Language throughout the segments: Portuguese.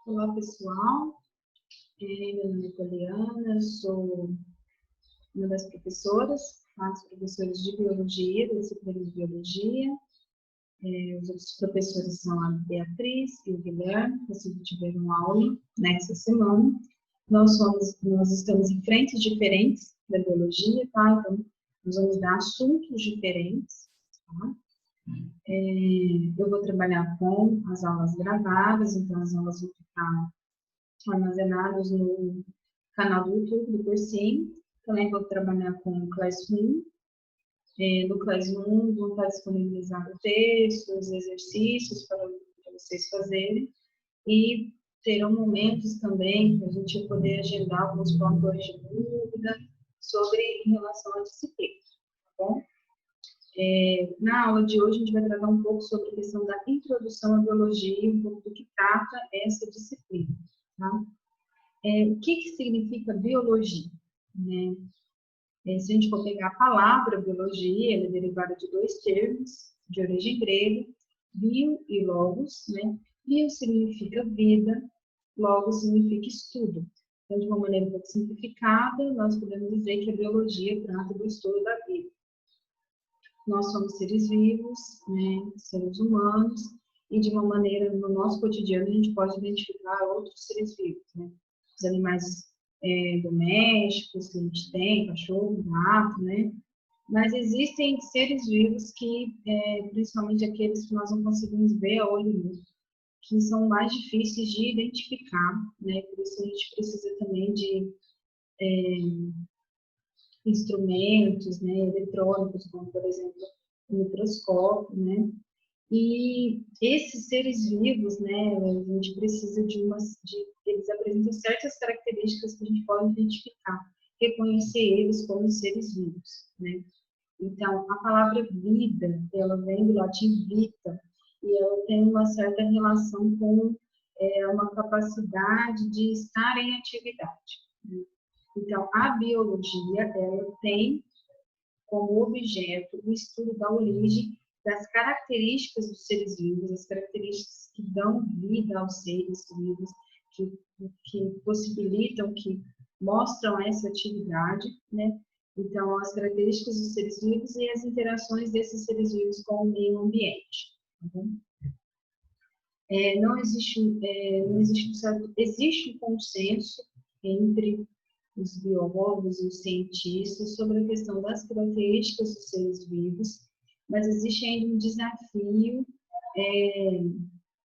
Olá, pessoal. Meu nome é Poliana, sou uma das professoras, as professoras de Biologia, da disciplina de Biologia. Os outros professores são a Beatriz e o Guilherme, que tiveram aula nessa semana. Nós estamos em frentes diferentes da Biologia, tá? Então, nós vamos dar assuntos diferentes, tá? Eu vou trabalhar com as aulas gravadas, então as aulas vão ficar armazenados no canal do YouTube do cursinho. Também vou trabalhar com o Classroom. No Classroom vão estar disponibilizados textos, exercícios para vocês fazerem. E terão momentos também para a gente poder agendar alguns plantões de dúvida em relação à disciplina, tá bom? Na aula de hoje, a gente vai tratar um pouco sobre a questão da introdução à biologia, um pouco do que trata essa disciplina, tá? O que significa biologia? Né? Se a gente for pegar a palavra biologia, ela é derivada de dois termos, de origem grega, bio e logos. Né? Bio significa vida, logos significa estudo. Então, de uma maneira um pouco simplificada, nós podemos dizer que a biologia trata do estudo da vida. Nós somos seres vivos, né, seres humanos, e de uma maneira, no nosso cotidiano, a gente pode identificar outros seres vivos, né? Os animais domésticos que a gente tem, cachorro, gato, né? Mas existem seres vivos que, principalmente aqueles que nós não conseguimos ver a olho nu, que são mais difíceis de identificar, né? Por isso a gente precisa também de instrumentos, né, eletrônicos, como, por exemplo, o microscópio, né? E esses seres vivos, né, a gente precisa eles apresentam certas características que a gente pode identificar, reconhecer eles como seres vivos, né? Então, a palavra vida, ela vem do latim vita, e ela tem uma certa relação com uma capacidade de estar em atividade, né? Então, a biologia, ela tem como objeto o estudo da origem das características dos seres vivos, as características que dão vida aos seres vivos, que possibilitam, que mostram essa atividade, né? Então, as características dos seres vivos e as interações desses seres vivos com o meio ambiente. Tá bom? Existe um consenso entre os biólogos e os cientistas sobre a questão das características dos seres vivos, mas existe ainda um desafio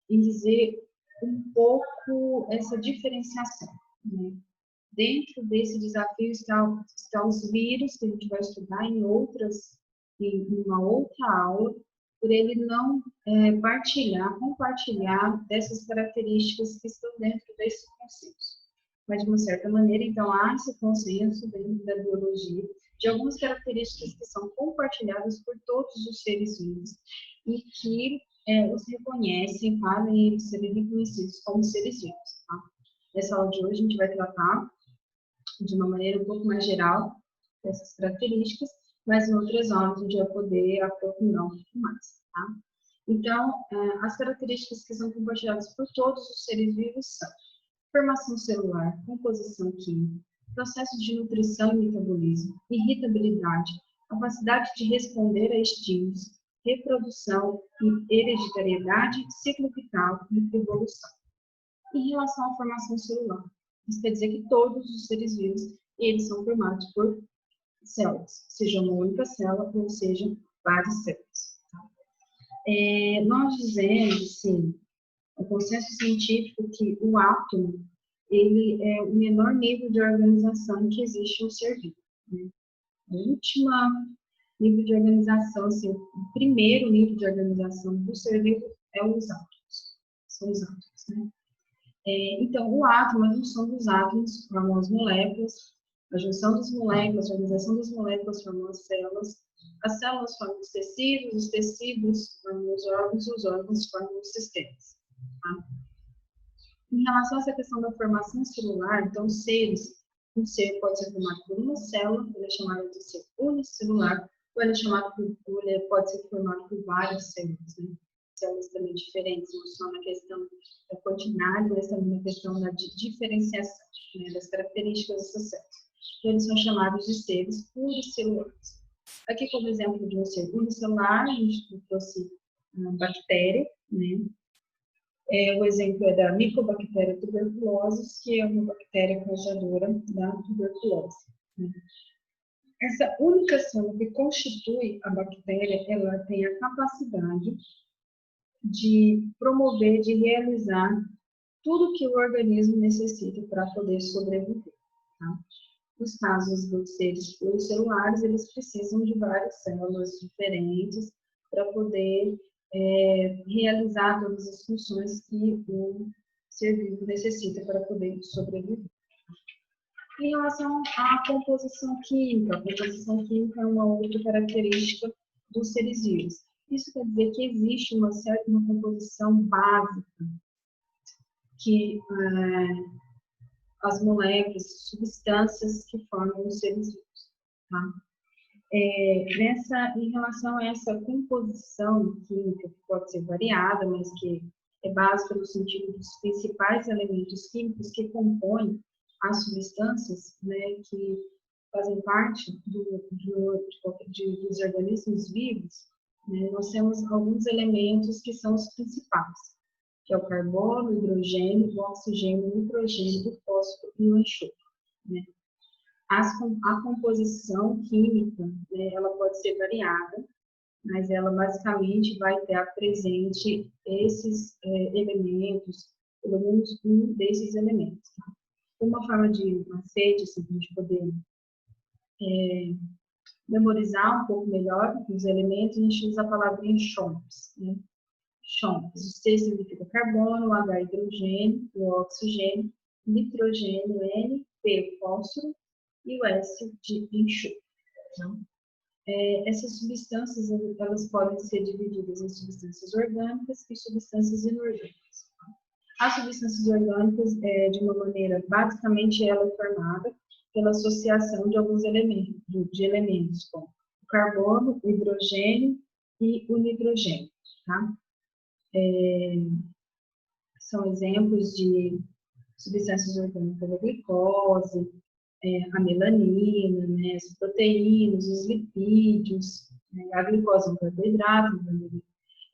em dizer um pouco essa diferenciação, né? Dentro desse desafio está os vírus, que a gente vai estudar em uma outra aula, por ele não compartilhar dessas características que estão dentro desse consenso. Mas, de uma certa maneira, então, há esse consenso dentro da biologia de algumas características que são compartilhadas por todos os seres vivos e que os reconhecem, fazem eles serem reconhecidos como seres vivos. Tá? Nessa aula de hoje, a gente vai tratar de uma maneira um pouco mais geral dessas características, mas em outras aulas a gente vai poder aprofundar um pouco mais. Tá? Então, as características que são compartilhadas por todos os seres vivos são formação celular, composição química, processos de nutrição e metabolismo, irritabilidade, capacidade de responder a estímulos, reprodução e hereditariedade, ciclo vital e evolução. Em relação à formação celular, isso quer dizer que todos os seres vivos, eles são formados por células, seja uma única célula ou seja várias células. Tá? Nós dizemos, sim, o consenso científico que o átomo, ele é o menor nível de organização que existe no ser vivo. Né? O último nível de organização, assim, o primeiro nível de organização do ser vivo é os átomos. São os átomos, né? Então, o átomo, a junção dos átomos formam as moléculas, a junção das moléculas, a organização das moléculas formam as células formam os tecidos formam os órgãos formam os sistemas. Tá? Em relação a essa questão da formação celular, então, um ser pode ser formado por uma célula, ele é chamado de ser unicelular, ou ele pode ser formado por várias células. Né? células também diferentes, não só na questão da quantidade, mas também na questão da diferenciação, né, das características dessas células. Então, eles são chamados de seres pluricelulares. Aqui, como exemplo de um ser unicelular, a gente trouxe uma bactéria, né? O exemplo é da Mycobacteria tuberculosis, que é uma bactéria causadora da tuberculose, né? Essa única célula que constitui a bactéria, ela tem a capacidade de promover, de realizar tudo que o organismo necessita para poder sobreviver, tá? Nos casos dos seres pluricelulares, eles precisam de várias células diferentes para poder realizar todas as funções que o ser vivo necessita para poder sobreviver. Em relação à composição química, a composição química é uma outra característica dos seres vivos. Isso quer dizer que existe uma composição básica que as moléculas, substâncias que formam os seres vivos. Tá? Em relação a essa composição química, que pode ser variada, mas que é básica no sentido dos principais elementos químicos que compõem as substâncias, né, que fazem parte dos organismos vivos, né, nós temos alguns elementos que são os principais, que é o carbono, o hidrogênio, o oxigênio, o nitrogênio, o fósforo e o enxofre, né. A composição química, né, ela pode ser variada, mas ela basicamente vai ter presente esses elementos, pelo menos um desses elementos. Tá? Uma forma de macete, assim, para a gente poder memorizar um pouco melhor os elementos, a gente usa a palavrinha CHOMPS. Né? CHOMPS, o C significa carbono, o H hidrogênio, o oxigênio, nitrogênio, N, P fósforo e o S de enxofre. Tá? Essas substâncias elas podem ser divididas em substâncias orgânicas e substâncias inorgânicas. As substâncias orgânicas, de uma maneira, basicamente, ela é formada pela associação de alguns elementos, como o carbono, o hidrogênio e o nitrogênio. Tá? São exemplos de substâncias orgânicas, a glicose, a melanina, né, as proteínas, os lipídios, né, a glicose é um carboidrato,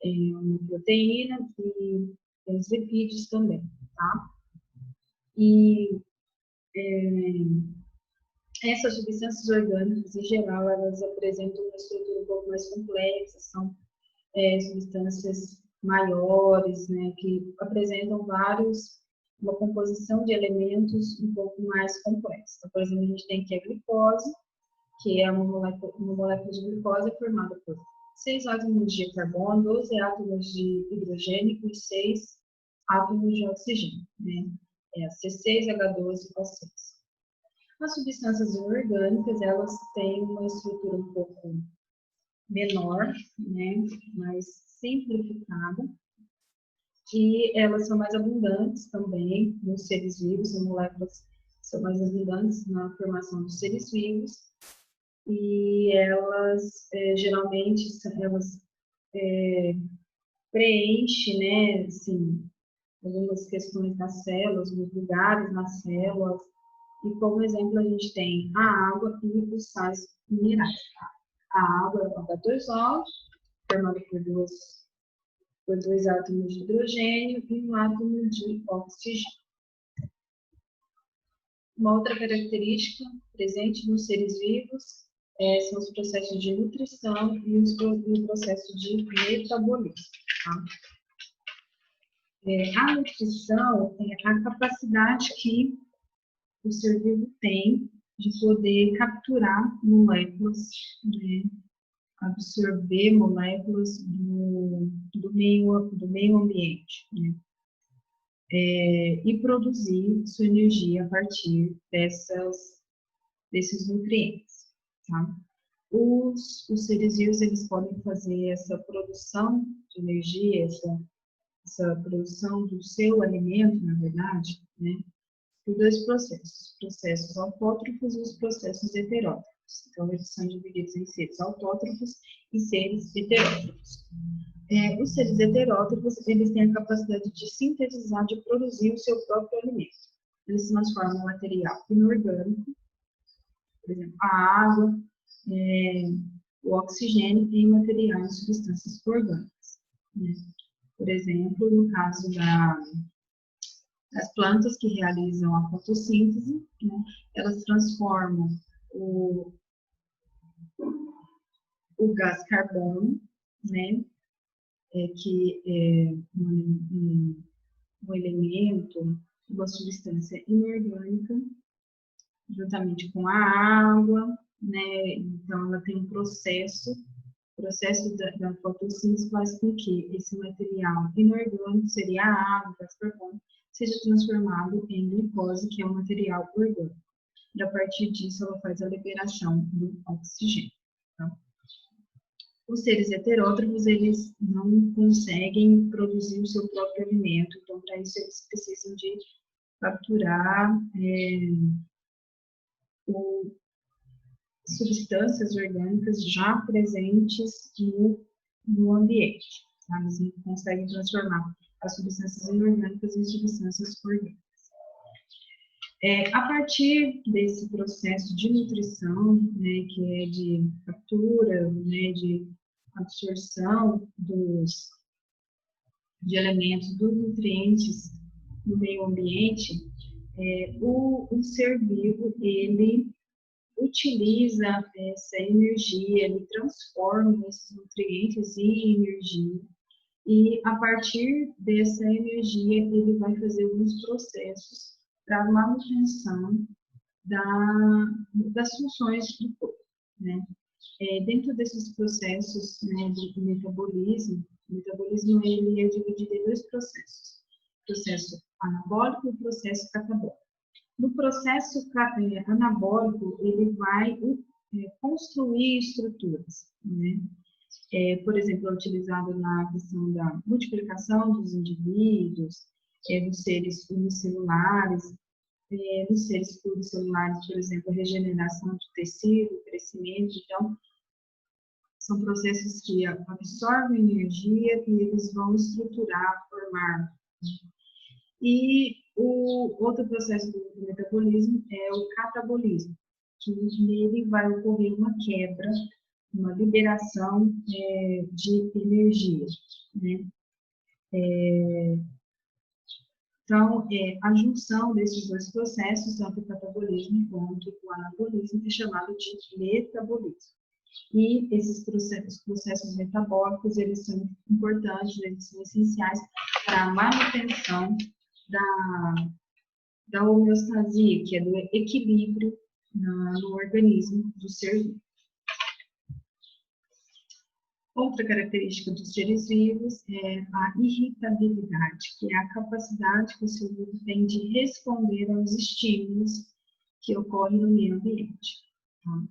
é uma proteína e os lipídios também, tá? E essas substâncias orgânicas, em geral, elas apresentam uma estrutura um pouco mais complexa, são substâncias maiores, né, que apresentam uma composição de elementos um pouco mais complexa. Então, por exemplo, a gente tem aqui a glicose, que é uma molécula de glicose formada por 6 átomos de carbono, 12 átomos de hidrogênio e 6 átomos de oxigênio, né? É a C6H12O6. As substâncias inorgânicas, elas têm uma estrutura um pouco menor, né? Mais simplificada, e elas são mais abundantes também nos seres vivos, as moléculas são mais abundantes na formação dos seres vivos, e elas, geralmente, elas preenchem, né, assim, algumas questões das células, alguns lugares nas células, e como exemplo a gente tem a água e os sais minerais. A água é o H2O, formada por dois átomos de hidrogênio e um átomo de oxigênio. Uma outra característica presente nos seres vivos são os processos de nutrição e o processo de metabolismo. Tá? A nutrição é a capacidade que o ser vivo tem de poder capturar moléculas, né, absorver moléculas do meio ambiente, né, e produzir sua energia a partir desses nutrientes. Tá? Os seres vivos eles podem fazer essa produção de energia, essa produção do seu alimento, na verdade, né, por dois processos, os processos autótrofos e os processos heterótrofos. Então, eles são divididos em seres autótrofos e seres heterótrofos. Os seres heterótrofos, eles têm a capacidade de sintetizar, de produzir o seu próprio alimento. Eles se transformam em material inorgânico, por exemplo, a água, o oxigênio em materiais e substâncias orgânicas, né? Por exemplo, no caso das plantas que realizam a fotossíntese, né, elas transformam o gás carbono, né, que é um elemento, uma substância inorgânica, juntamente com a água, né? Então, ela tem um processo da fotossíntese faz com que esse material inorgânico, seria a água, o gás carbono, seja transformado em glicose, que é um material orgânico. E a partir disso, ela faz a liberação do oxigênio. Tá? Os seres heterótrofos, eles não conseguem produzir o seu próprio alimento, então, para isso, eles precisam de capturar substâncias orgânicas já presentes no ambiente. Tá? Eles não conseguem transformar as substâncias inorgânicas em substâncias orgânicas. A partir desse processo de nutrição, né, que é de captura, né, de absorção de elementos, dos nutrientes no meio ambiente, o ser vivo, ele utiliza essa energia, ele transforma esses nutrientes em energia, e a partir dessa energia ele vai fazer alguns processos para a manutenção das funções do corpo, né? Dentro desses processos, né, de metabolismo, o metabolismo ele é dividido em dois processos: o processo anabólico e o processo catabólico. No processo anabólico, ele vai construir estruturas, né? Por exemplo, é utilizado na questão da multiplicação dos indivíduos, dos seres unicelulares, nos seres pluricelulares, por exemplo, a regeneração de tecido, crescimento. Então, são processos que absorvem energia e eles vão estruturar, formar. E o outro processo do metabolismo é o catabolismo, que nele vai ocorrer uma quebra, uma liberação de energia, né? Então, a junção desses dois processos, tanto o catabolismo quanto o anabolismo, é chamado de metabolismo. E esses processos metabólicos, eles são importantes, eles são essenciais para a manutenção da homeostasia, que é do equilíbrio no organismo do ser vivo. Outra característica dos seres vivos é a irritabilidade, que é a capacidade que o ser vivo tem de responder aos estímulos que ocorrem no meio ambiente. Tá?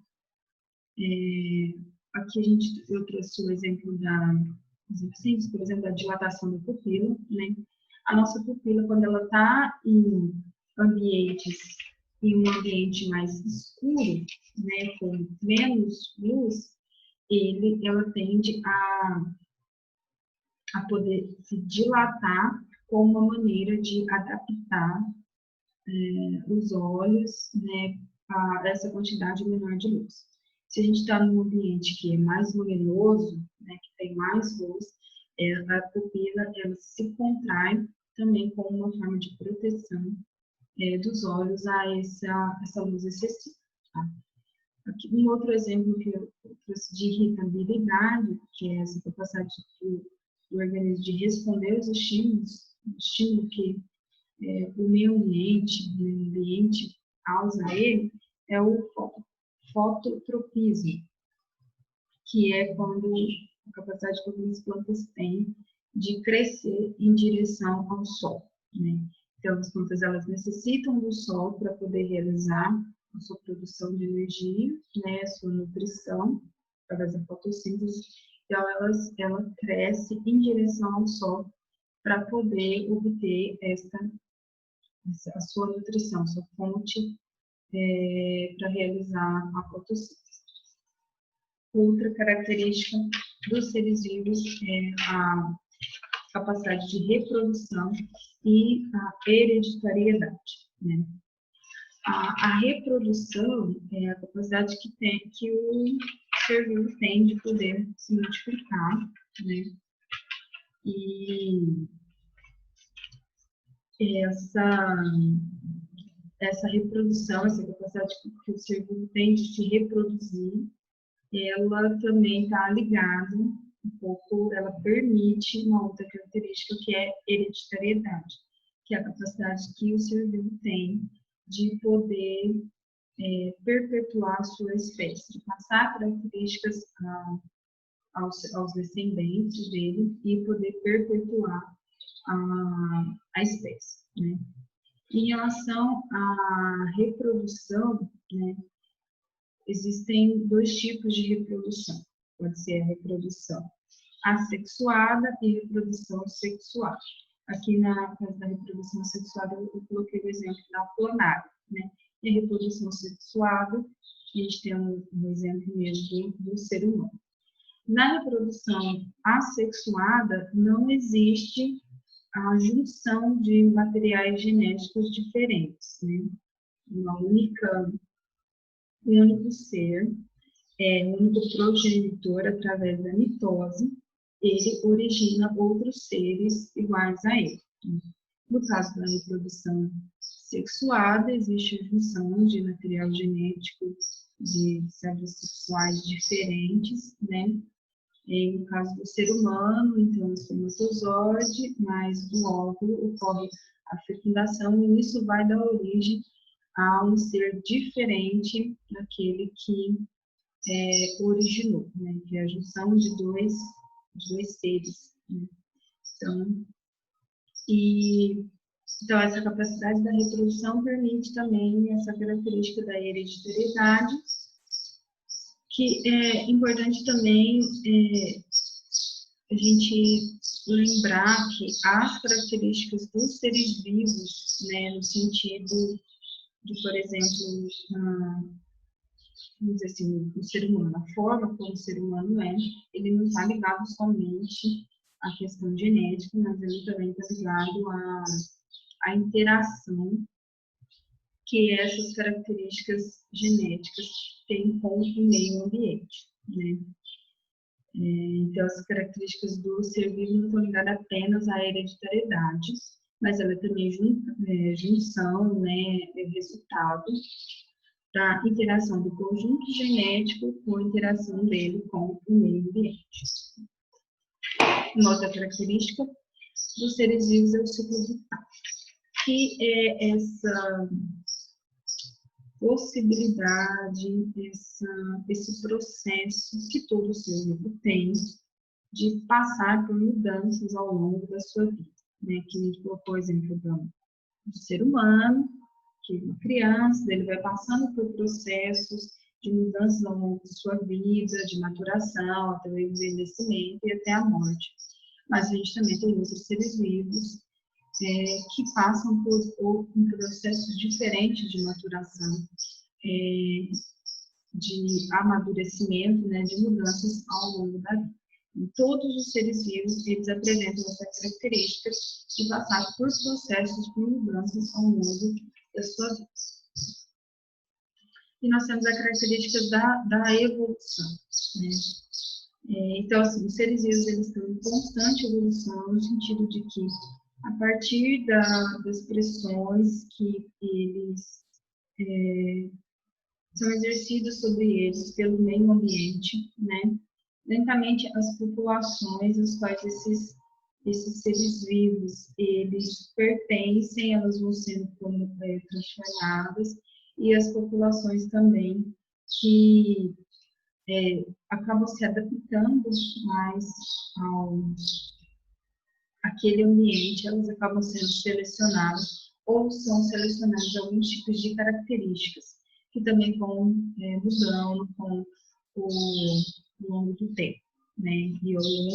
Aqui eu trouxe o exemplo simples, por exemplo, da dilatação da pupila, né? A nossa pupila, quando ela está em um ambiente mais escuro, né, com menos luz, ela tende a poder se dilatar como uma maneira de adaptar os olhos, né, a essa quantidade menor de luz. Se a gente está num ambiente que é mais luminoso, né, que tem mais luz, a pupila ela se contrai também como uma forma de proteção dos olhos a essa luz excessiva. Tá? Aqui, um outro exemplo que eu trouxe de irritabilidade, que é essa capacidade do organismo de responder aos estímulos, estímulo que o meio ambiente causa a ele, é o fototropismo, que é quando a capacidade que algumas plantas têm de crescer em direção ao sol, né? Então, as plantas elas necessitam do sol para poder realizar a sua produção de energia, né, a sua nutrição, através da fotossíntese. Então, ela cresce em direção ao sol para poder obter a sua nutrição, a sua fonte para realizar a fotossíntese. Outra característica dos seres vivos é a capacidade de reprodução e a hereditariedade, né? A reprodução é a capacidade que o ser vivo tem de poder se multiplicar, né? E essa reprodução, essa capacidade que o ser vivo tem de se reproduzir, ela também está ligada um pouco, ela permite uma outra característica que é hereditariedade, que é a capacidade que o ser vivo tem de poder perpetuar a sua espécie, de passar características aos descendentes dele e poder perpetuar a espécie, né? Em relação à reprodução, né, existem dois tipos de reprodução. Pode ser a reprodução assexuada e reprodução sexuada. Aqui na casa da reprodução sexuada eu coloquei o exemplo da planária, né? E a reprodução sexuada, a gente tem um exemplo mesmo do ser humano. Na reprodução assexuada, não existe a junção de materiais genéticos diferentes, né? Um único ser, um único progenitor, através da mitose, ele origina outros seres iguais a ele. No caso da reprodução sexuada, existe a junção de material genético de células sexuais diferentes, né? No caso do ser humano, então, o espermatozoide, mais do óvulo, ocorre a fecundação e isso vai dar origem a um ser diferente daquele que originou, né? Que é a junção de dois seres, né? Então, essa capacidade da reprodução permite também essa característica da hereditariedade, que é importante também a gente lembrar que as características dos seres vivos, né, no sentido de, por exemplo, vamos dizer assim, o ser humano, a forma como o ser humano ele não está ligado somente à questão genética, mas ele também está ligado à interação que essas características genéticas têm com o meio ambiente, né? Então, as características do ser vivo não estão ligadas apenas à hereditariedade, mas ela também é junção, né, é resultado da interação do conjunto genético com a interação dele com o meio ambiente. Uma outra característica dos seres vivos é o ciclo vital, que é essa possibilidade, esse processo que todo ser vivo tem de passar por mudanças ao longo da sua vida, né? Que a gente colocou o exemplo do ser humano, que é uma criança, ele vai passando por processos de mudanças ao longo de sua vida, de maturação, até o envelhecimento e até a morte. Mas a gente também tem outros seres vivos que passam por processos diferentes de maturação, de amadurecimento, né, de mudanças ao longo da vida. E todos os seres vivos, eles apresentam essa característica de passar por processos de mudanças ao longo da sua vida. E nós temos a característica da evolução, né? Então, assim, os seres vivos, eles estão em constante evolução, no sentido de que, a partir das pressões que eles são exercidas sobre eles pelo meio ambiente, né? Lentamente, as populações às quais esses seres vivos, eles pertencem, elas vão sendo transformadas, e as populações também que acabam se adaptando mais àquele ambiente, elas acabam sendo selecionadas, ou são selecionadas alguns tipos de características, que também vão mudando com o longo do tempo, né? E ao longo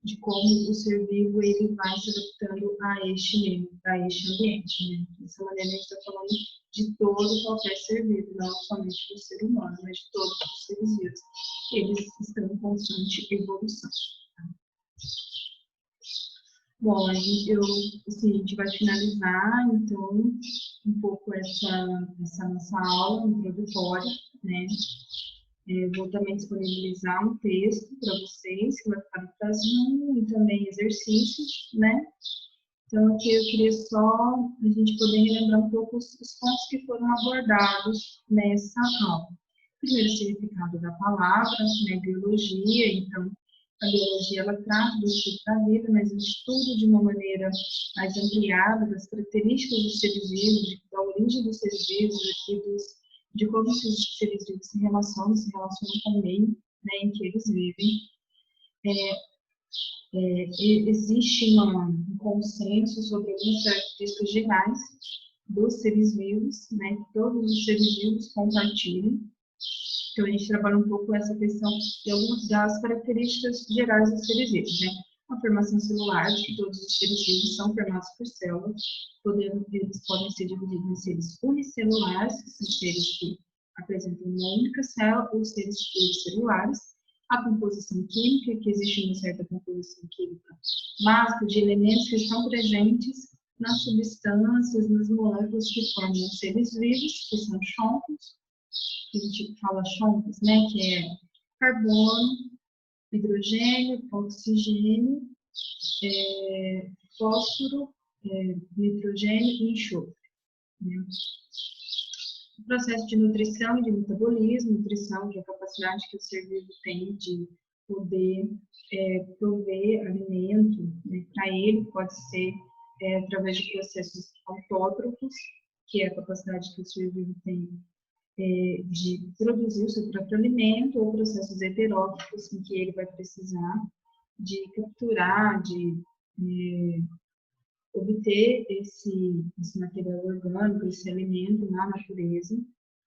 de como o ser vivo ele vai se adaptando a este ambiente. Né? Dessa maneira, a gente está falando de todo qualquer ser vivo, não somente do ser humano, mas de todos os seres vivos. Eles estão em constante evolução. Bom, a gente vai finalizar, então, um pouco essa nossa aula introdutória, né? Vou também disponibilizar um texto para vocês, que vai ficar no Classroom, e também exercícios, né? Então, aqui eu queria só a gente poder relembrar um pouco os pontos que foram abordados nessa aula. Primeiro, o significado da palavra, né, biologia. Então, a biologia, ela trata do estudo da vida, mas o estudo de uma maneira mais ampliada das características dos seres vivos, da origem dos seres vivos de como os seres vivos se relacionam com o meio, né, em que eles vivem. Existe um consenso sobre algumas características gerais dos seres vivos, né, que todos os seres vivos compartilham. Então, a gente trabalha um pouco essa questão de algumas das características gerais dos seres vivos, né? A formação celular, de que todos os seres vivos são formados por células, eles podem ser divididos em seres unicelulares, que são seres que apresentam uma única célula, ou seres pluricelulares. A composição química, que existe uma certa composição química básica de elementos que estão presentes nas substâncias, nas moléculas que formam os seres vivos, que são chontos, que a gente fala chontos, né, que é carbono, hidrogênio, oxigênio, fósforo, nitrogênio e enxofre. Né? O processo de nutrição e de metabolismo, nutrição, que é a capacidade que o ser vivo tem de poder prover alimento, né, para ele, pode ser através de processos autótrofos, que é a capacidade que o ser vivo tem de produzir o seu próprio alimento, ou processos heterótrofos, em que ele vai precisar de capturar, de obter esse material orgânico, esse alimento na natureza.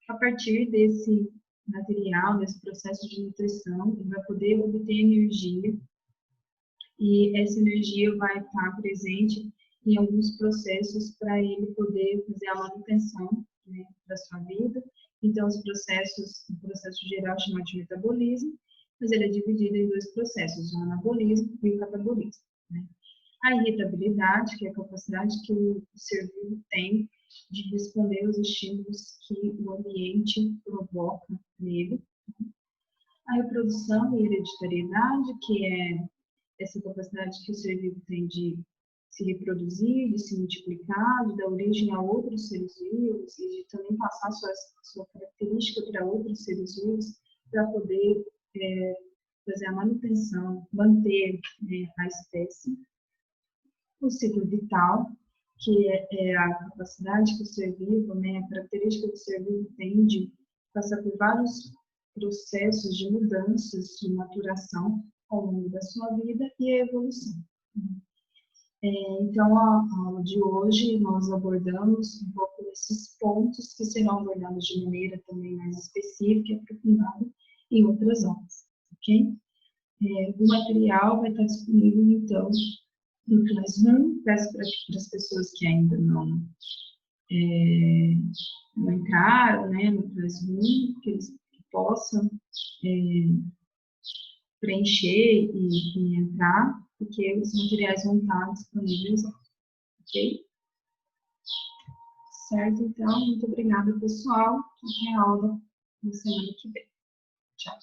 A partir desse material, desse processo de nutrição, ele vai poder obter energia, e essa energia vai estar presente em alguns processos para ele poder fazer a manutenção, né, da sua vida. Então, o processo geral chamado de metabolismo, mas ele é dividido em dois processos, o anabolismo e o catabolismo. Né? A irritabilidade, que é a capacidade que o ser vivo tem de responder aos estímulos que o ambiente provoca nele. A reprodução e hereditariedade, que é essa capacidade que o ser vivo tem de se reproduzir, de se multiplicar, de dar origem a outros seres vivos e de também passar sua característica para outros seres vivos para poder fazer a manutenção, manter, né, a espécie. O ciclo vital, que é a capacidade que o ser vivo, né, a característica que o ser vivo tem de passar por vários processos de mudanças, de maturação ao longo da sua vida, e a evolução. Então, a aula de hoje, nós abordamos um pouco esses pontos que serão abordados de maneira também mais específica e aprofundada em outras aulas, ok? O material vai estar disponível, então, no Classroom. Peço para as pessoas que ainda não entraram, né, no Classroom, que eles possam preencher e entrar, porque os materiais vão estar disponíveis, ok? Certo? Então, muito obrigada, pessoal. Até a aula na semana que vem. Tchau.